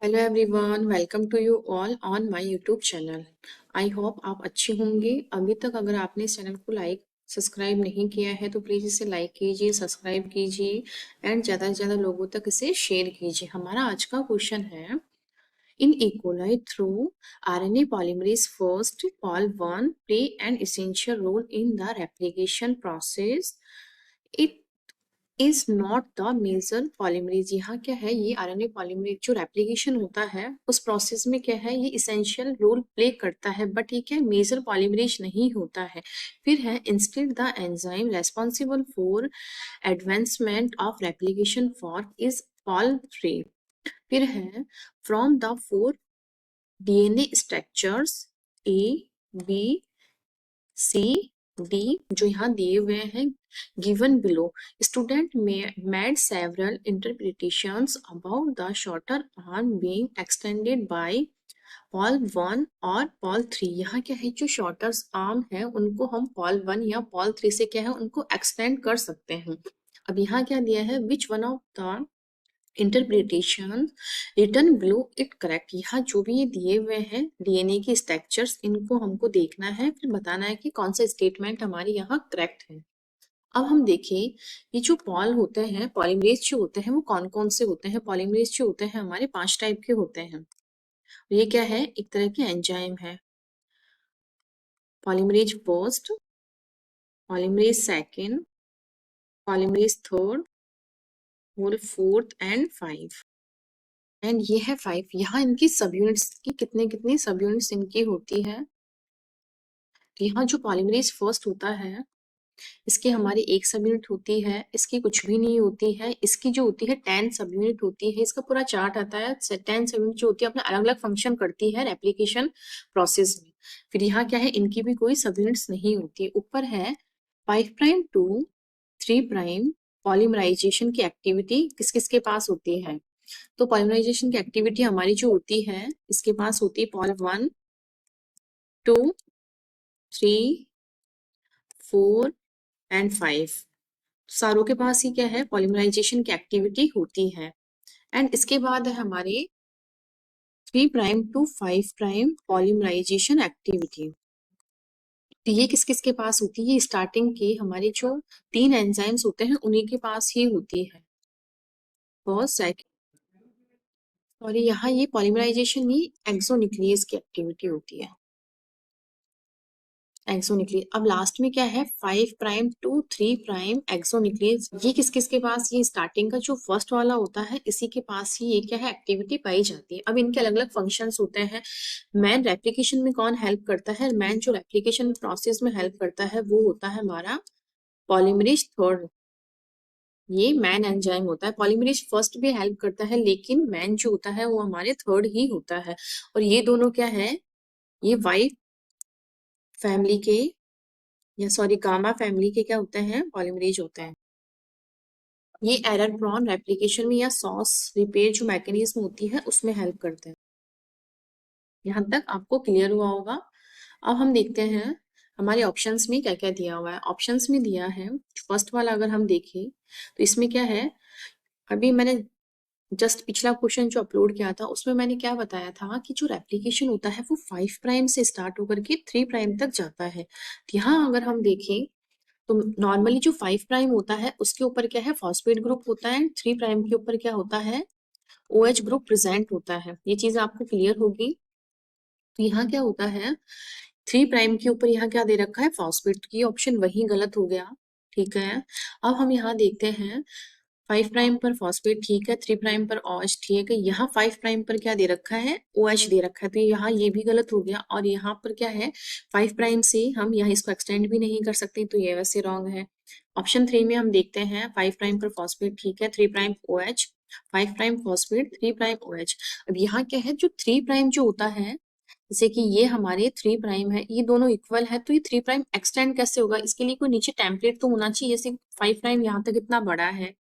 Hello everyone, welcome to you all on my YouTube channel. I hope आप अच्छे होंगे। अभी तक अगर आपने इस चैनल को लाइक सब्सक्राइब नहीं किया है तो प्लीज़ इसे लाइक कीजिए, सब्सक्राइब कीजिए एंड ज़्यादा से ज़्यादा लोगों तक इसे शेयर कीजिए। हमारा आज का क्वेश्चन है, in E coli through RNA polymerase first pol one play an essential role in the replication process. It is not the major polymerase. यहाँ क्या है, ये आरएनए पॉलीमरेज जो रेप्लिकेशन होता है उस प्रोसेस में क्या है, ये इसेंशियल रोल प्ले करता है, बट ये क्या है, मेजर पॉलीमरेज नहीं होता है। फिर है, instead the enzyme responsible for advancement of replication fork is pol three. फिर है, from the four DNA structures A B C D जो यहाँ दिए हुए हैं given below, student made several interpretations about the shorter arm being extended by pol one और pol three. यहाँ क्या है, जो शॉर्टर आर्म है उनको हम पॉल वन या पॉल थ्री से क्या है उनको एक्सटेंड कर सकते हैं। अब यहाँ क्या दिया है, which one of the interpretation return below it correct. यहाँ जो भी ये दिए हुए हैं डीएनए की स्ट्रक्चर्स, इनको हमको देखना है, फिर बताना है कि कौन सा स्टेटमेंट हमारी यहाँ करेक्ट है। अब हम देखें, ये जो पॉल होते हैं, पॉलीमरेज जो होते हैं वो कौन कौन से होते हैं। पॉलीमरेज जो होते हैं हमारे 5 टाइप के होते हैं। ये क्या है, एक तरह के एंजाइम है। Polymerase first, polymerase second, polymerase third और फोर्थ एंड 5। एंड ये है 5। यहाँ इनकी सब यूनिट्स की कितने कितनी सब यूनिट्स इनकी होती है। यहाँ जो पॉलीमरेज फर्स्ट होता है इसकी हमारी एक सब यूनिट होती है, इसकी कुछ भी नहीं होती है। इसकी जो होती है 10 सब यूनिट होती है। इसका पूरा चार्ट आता है। 10 सब यूनिट जो होती है अपना अलग अलग फंक्शन करती है रेप्लिकेशन प्रोसेस में। फिर यहाँ क्या है, इनकी भी कोई सब यूनिट्स नहीं होती। ऊपर है 5 प्राइम टू 3 प्राइम पॉलीमराइजेशन की एक्टिविटी किस किस के पास होती है। तो पॉलीमराइजेशन की एक्टिविटी हमारी जो होती है, इसके पास होती है पॉल 1 2 3 4 एंड 5। सारों के पास ही क्या है, पॉलीमराइजेशन की एक्टिविटी होती है। एंड इसके बाद है हमारे 3 prime to 5 prime polymerization activity. तो ये किस किस के पास होती है, स्टार्टिंग के हमारे जो 3 एंजाइम्स होते हैं उन्हीं के पास ही होती है। फर्स्ट सेकंड, और यहाँ ये पॉलीमराइजेशन में एक्सोन्यूक्लियस की एक्टिविटी होती है। एक्सोन्यूक्लियस। अब लास्ट में क्या है, 5 प्राइम टू 3 प्राइम एक्सोन्यूक्लियस। ये किस किस के पास, ये स्टार्टिंग का जो फर्स्ट वाला होता है इसी के पास ही ये क्या है एक्टिविटी पाई जाती है। अब इनके अलग अलग फंक्शंस होते हैं। मैन रेप्लिकेशन में कौन हेल्प करता है, मैन जो रेप्लिकेशन प्रोसेस में हेल्प करता है वो होता है हमारा पॉलीमरेज थर्ड। ये मैन एंजाइम होता है। पॉलीमरेज फर्स्ट भी हेल्प करता है लेकिन मैन जो होता है वो हमारे थर्ड ही होता है। और ये दोनों क्या है, ये वाई फैमिली के या सॉरी गामा फैमिली के क्या होते हैं, पॉलीमरेज होते हैं। ये एरर प्रॉन रेप्लिकेशन में या सॉस रिपेयर जो मैकेनिज्म होती है उसमें हेल्प करते हैं। यहाँ तक आपको क्लियर हुआ होगा। अब हम देखते हैं हमारे ऑप्शंस में क्या क्या दिया हुआ है। ऑप्शंस में दिया है फर्स्ट वाला, अगर हम देखें तो इसमें क्या है, अभी मैंने जस्ट पिछला क्वेश्चन जो अपलोड किया था उसमें मैंने क्या बताया था कि जो रेप्लिकेशन होता है वो 5 प्राइम से स्टार्ट होकर के 3 प्राइम तक जाता है। तो यहाँ अगर हम देखें तो नॉर्मली जो 5 प्राइम होता है उसके ऊपर क्या है, फॉस्फेट ग्रुप होता है। 3 प्राइम के ऊपर क्या होता है, OH ग्रुप प्रेजेंट होता है। ये चीज आपको क्लियर होगी। तो यहाँ क्या होता है, 3 प्राइम के ऊपर यहाँ क्या दे रखा है, फॉस्फेट। तो ये ऑप्शन वही गलत हो गया। ठीक है, अब हम यहाँ देखते हैं 5 प्राइम पर फॉस्फेट ठीक है, 3 प्राइम पर OH ठीक है। यहाँ 5 प्राइम पर क्या दे रखा है, OH दे रखा है। तो यहाँ ये भी गलत हो गया। और यहाँ पर क्या है, 5 प्राइम से हम यहाँ इसको एक्सटेंड भी नहीं कर सकते, तो ये वैसे रॉन्ग है। ऑप्शन 3 में हम देखते हैं 5 प्राइम पर फॉस्फेट ठीक है, 3 prime OH, 5 prime phosphate, 3 prime OH। अब यहाँ क्या है, जो 3 प्राइम जो होता है, जैसे कि ये हमारे 3 प्राइम है, ये दोनों इक्वल है, तो ये 3 प्राइम एक्सटेंड कैसे होगा, इसके लिए कोई नीचे टेम्पलेट तो होना चाहिए। जैसे 5 प्राइम यहाँ तक इतना बड़ा है,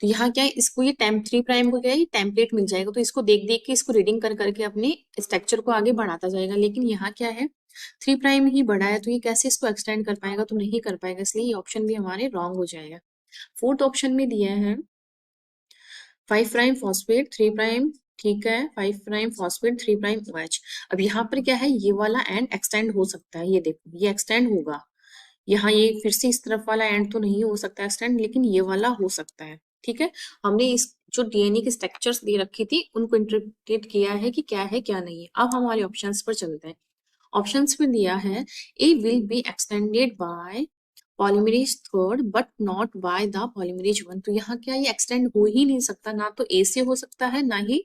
तो यहाँ क्या है, इसको ये 3 प्राइम को क्या है, टेम्पलेट मिल जाएगा, तो इसको देख देख के इसको रीडिंग कर करके अपने स्ट्रक्चर को आगे बढ़ाता जाएगा। लेकिन यहाँ क्या है, 3 प्राइम ही बड़ा है, तो ये कैसे इसको एक्सटेंड कर पाएगा, तो नहीं कर पाएगा, इसलिए ये ऑप्शन भी हमारे रॉन्ग हो जाएगा। फोर्थ ऑप्शन में दिया है 5 प्राइम फॉस्फेट, 3 प्राइम ठीक है, 5 प्राइम फॉस्फेट 3 प्राइम OH। अब यहाँ पर क्या है, ये वाला एंड एक्सटेंड हो सकता है, ये देखो ये एक्सटेंड होगा। यहाँ ये फिर से इस तरफ वाला एंड तो नहीं हो सकता एक्सटेंड, लेकिन ये वाला हो सकता है। ठीक है, हमने इस जो डीएनए की स्ट्रक्चर्स दे रखी थी उनको इंटरप्रेट किया है क्या नहीं है। अब हमारे ऑप्शंस पर चलते हैं। ऑप्शंस में दिया है A will be extended by polymerase third but not by the polymerase one. तो यहाँ क्या, ये एक्सटेंड हो ही नहीं सकता, ना तो ए से हो सकता है ना ही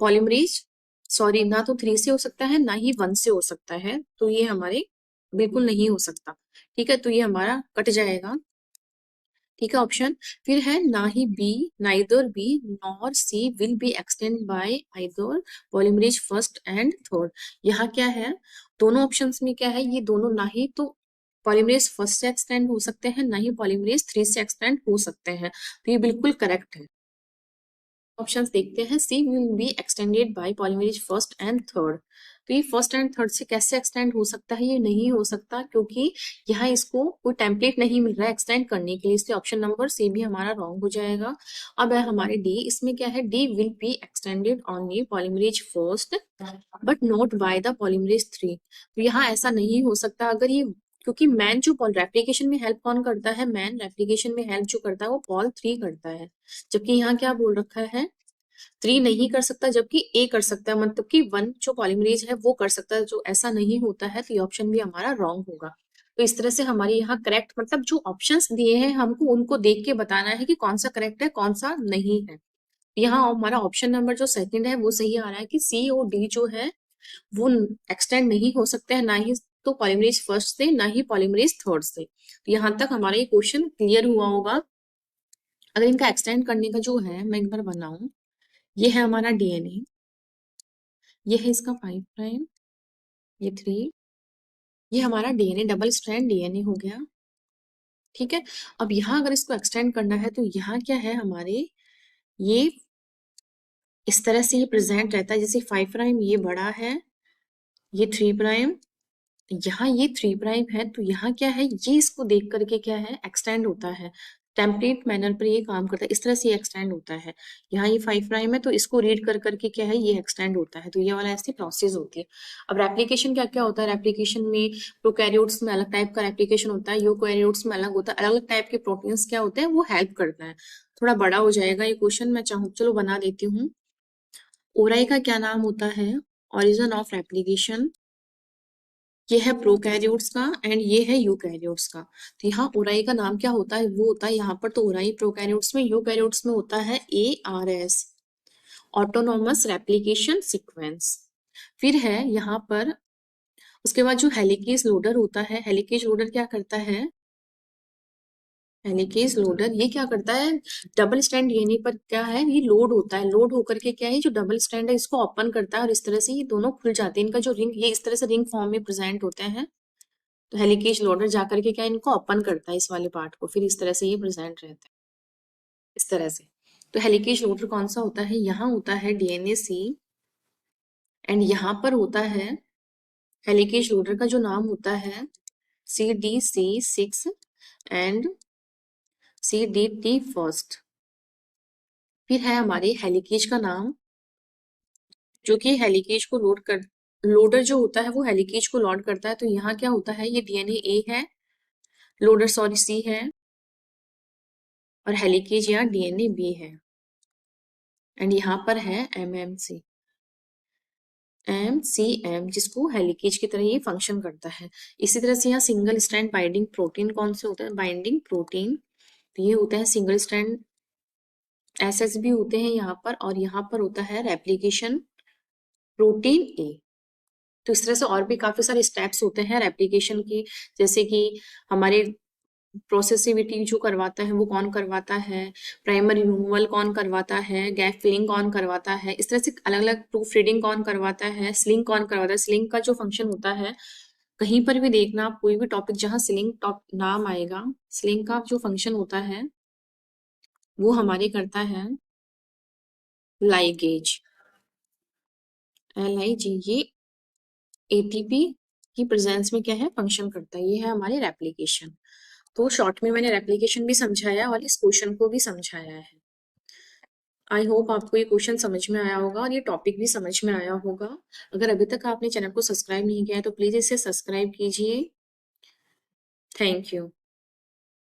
पॉलीमरेज, सॉरी ना तो 3 से हो सकता है ना ही 1 से हो सकता है। तो ये हमारे बिल्कुल नहीं हो सकता। ठीक है, तो ये हमारा कट जाएगा। ठीक है, ऑप्शन फिर है ना ही B, neither B nor C will be extend by either polymerase first and third. यहाँ क्या है, दोनों ऑप्शंस में क्या है, ये दोनों ना ही तो पॉलीमरेज फर्स्ट से एक्सटेंड हो सकते हैं ना ही पॉलीमरेज 3 से एक्सटेंड हो सकते हैं। तो ये बिल्कुल करेक्ट है। ऑप्शंस देखते हैं। C will be extended by polymerase first and third. तो ये फर्स्ट एंड थर्ड से कैसे एक्सटेंड हो सकता है, ये नहीं हो सकता क्योंकि यहाँ इसको कोई टेम्पलेट नहीं मिल रहा है एक्सटेंड करने के लिए, इसलिए ऑप्शन नंबर सी भी हमारा रॉन्ग हो जाएगा। अब है हमारे डी, इसमें क्या है, D will be extended only polymerase first but not by the polymerase 3। तो यहाँ ऐसा नहीं हो सकता। अगर ये, क्योंकि मैन जो रेप्लिकेशन में हेल्प कौन करता है, मैन रेप्लिकेशन में हेल्प जो करता है वो पॉल 3 करता है, जबकि यहाँ क्या बोल रखा है, 3 नहीं कर सकता जबकि ए कर सकता है, मतलब कि 1 जो पॉलीमरेज है वो कर सकता है, जो ऐसा नहीं होता है। तो ये ऑप्शन भी हमारा रॉन्ग होगा। तो इस तरह से हमारे यहाँ करेक्ट, मतलब जो ऑप्शंस दिए हैं हमको उनको देख के बताना है कि कौन सा करेक्ट है कौन सा नहीं है। यहाँ हमारा ऑप्शन नंबर जो सेकंड है वो सही आ रहा है कि सी और डी जो है वो एक्सटेंड नहीं हो सकते हैं, ना ही तो पॉलीमरेज फर्स्ट से ना ही पॉलीमरेज थर्ड से। तो यहाँ तक हमारा ये क्वेश्चन क्लियर हुआ होगा। अगर इनका एक्सटेंड करने का जो है, मैं एक बार बनाऊं, ये है हमारा डीएनए, ये है इसका 5 प्राइम, ये 3, ये हमारा डीएनए डबल स्ट्रैंड डीएनए हो गया। ठीक है, अब यहाँ अगर इसको एक्सटेंड करना है तो यहाँ क्या है हमारे, ये इस तरह से ये प्रेजेंट रहता है, जैसे 5 प्राइम ये बड़ा है, ये 3 प्राइम, यहाँ ये 3 प्राइम है, तो यहाँ क्या है, ये इसको देख करके क्या है एक्सटेंड होता है, टेम्पलेट मैनर पर ये काम करता है, इस तरह से ये एक्सटेंड होता है। यहाँ ये 5 प्राइम है तो इसको रीड कर करके क्या है ये एक्सटेंड होता है। तो ये वाला ऐसी प्रोसेस होती है। अब रेप्लिकेशन क्या क्या होता है, रेप्लिकेशन में प्रोकैरियोट्स में अलग टाइप का रेप्लिकेशन होता है, यूकैरियोट्स में अलग होता है, अलग अलग टाइप के प्रोटीन्स क्या होते हैं वो हेल्प करता है। थोड़ा बड़ा हो जाएगा ये क्वेश्चन, मैं चाहूँ चलो बना देती हूँ। ओराई का क्या नाम होता है, ऑरिजिन ऑफ रेप्लिकेशन, ये है प्रोकैरियोट्स का एंड ये है यूकैरियोट्स का। तो यहाँ ओराई का नाम क्या होता है, वो होता है यहाँ पर तो ओराई प्रोकैरियोट्स में, यूकैरियोट्स में होता है ARS, ऑटोनोमस रेप्लिकेशन सीक्वेंस। फिर है यहाँ पर, उसके बाद जो हेलिकेज लोडर होता है, हेलिकेज लोडर क्या करता है, हेलिकेज लोडर ये क्या करता है, डबल स्टैंड डीएनए पर क्या है, ये लोड होता है, लोड होकर के क्या है, जो डबल स्टैंड है इसको ओपन करता है और इस तरह से ये दोनों खुल जाते हैं, इनका जो रिंग ये इस तरह से रिंग फॉर्म में प्रेजेंट होते हैं। तो हेलिकेज लोडर जाकर के क्या इनको ओपन करता है इस वाले पार्ट को, फिर इस तरह से ये प्रेजेंट रहता है इस तरह से। तो हेलिकेज लोडर कौन सा होता है, यहाँ होता है डीएनए सी, एंड यहाँ पर होता है हेलिकेज लोडर का जो नाम होता है CDC6 एंड CDT फर्स्ट। फिर है हमारे हेलिकेज का नाम, जो कि हेलिकेज को लोड कर, लोडर जो होता है वो हेलिकेज को लोड करता है। तो यहाँ क्या होता है, ये डीएनए ए है, लोडर सॉरी सी है, और हेलिकेज यहाँ डीएनए बी है, एंड यहाँ पर है MCM जिसको हेलिकेज की तरह ये फंक्शन करता है। इसी तरह से यहाँ सिंगल स्ट्रैंड बाइंडिंग प्रोटीन कौन से होते हैं, बाइंडिंग प्रोटीन, तो ये होते हैं सिंगल स्ट्रैंड SSB होते हैं यहाँ पर, और यहाँ पर होता है रेप्लिकेशन प्रोटीन ए। तो इस तरह से और भी काफी सारे स्टेप्स होते हैं रेप्लिकेशन की, जैसे कि हमारे प्रोसेसिविटी जो करवाता है वो कौन करवाता है, प्राइमरी रिमूवल कौन करवाता है, गैप फिलिंग कौन करवाता है, इस तरह से अलग अलग प्रूफ रीडिंग कौन करवाता है, स्लिंग कौन करवाता है। स्लिंग का जो फंक्शन होता है, कहीं पर भी देखना आप कोई भी टॉपिक जहां स्लिंग टॉप नाम आएगा, स्लिंग का जो फंक्शन होता है वो हमारे करता है लाइगेज, LIG, ये ATP की प्रेजेंस में क्या है फंक्शन करता है, ये है हमारी रेप्लिकेशन। तो शॉर्ट में मैंने रेप्लिकेशन भी समझाया और इस क्वेश्चन को भी समझाया है। आई होप आपको ये क्वेश्चन समझ में आया होगा और ये टॉपिक भी समझ में आया होगा। अगर अभी तक आपने चैनल को सब्सक्राइब नहीं किया है तो प्लीज इसे सब्सक्राइब कीजिए। Thank you.